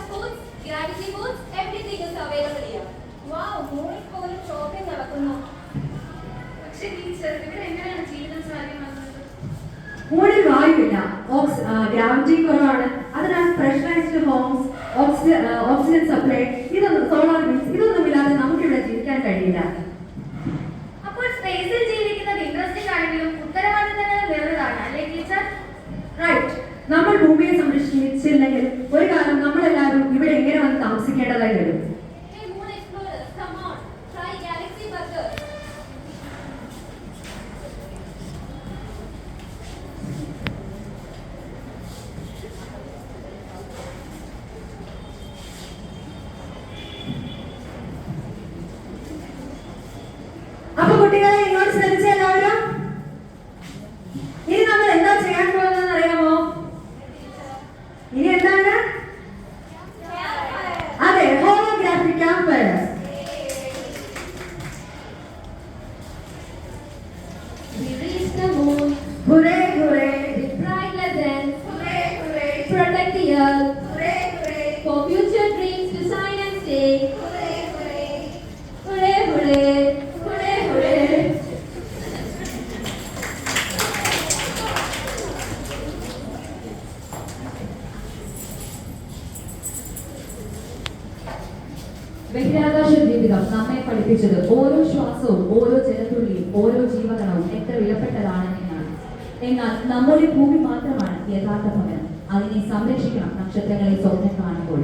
foods, gravity foods, everything is available here. Wow, മോളിൽ പോലും shopping നടക്കുന്നു. പക്ഷേ ടീച്ചർ, ഇവിടെ എങ്ങനെയാണ് ജീവിതം സാധ്യമാകുന്നത്? മോളിൽ വായുവില്ല, ഗ്രാവിറ്റി കുറവാണ്, അതിനാൽ പ്രഷറൈസ്ഡ് ഹോംസ്, ഓക്സിജൻ സപ്ലൈ, ഇതൊന്നും സോളാർ ബിൽസ് ഇതൊന്നുമില്ലാതെ നമുക്കിവിടെ ജീവിക്കാൻ കഴിയില്ല. അപ്പോൾ സ്പേസിൽ ജീവിക്കുന്നത് ഇൻട്രസ്റ്റിംഗ് ആണെങ്കിലും ഉത്തരവാദിത്തങ്ങൾ നിറഞ്ഞതാണ് അല്ലേ ടീച്ചർ? റൈറ്റ്. നമ്മൾ ഭൂമിയെ സംരക്ഷിച്ചില്ലെങ്കിൽ ഒരു കാലം നമ്മളെല്ലാവരും ഇവിടെ എങ്ങനെ വന്ന് താമസിക്കേണ്ടതായി വരും. Hey moon explorers, come on, try galaxy burger. അപ്പൊ കുട്ടികളെ ഇങ്ങോട്ട് ശ്രദ്ധിച്ച എല്ലാവരും, ഇനി നമ്മൾ എന്താ ചെയ്യാൻ പോകുന്നതെന്ന് അറിയാമോ? ഇനി എന്താണ്? അതെ, holographic camp fire. We reach the moon hurray hurray, with bright legends, hurray hurray, protect the earth, hurray hurray, for future dreams to shine and stay. Hurray hurray. Hooray, hooray, hooray, hooray. ബഹിരാകാശ ജീവിതം നമ്മെ പഠിപ്പിച്ചത് ഓരോ ശ്വാസവും ഓരോ ജലത്തുള്ളിയും ഓരോ ജീവകണവും എത്ര വിലപ്പെട്ടതാണ് എന്നാണ്. എന്നാൽ നമ്മുടെ ഭൂമി മാത്രമാണ് യഥാർത്ഥ ഭവനം. അതിനെ സംരക്ഷിക്കണം, നക്ഷത്രങ്ങളെ സ്വപ്നം കാണുമ്പോൾ.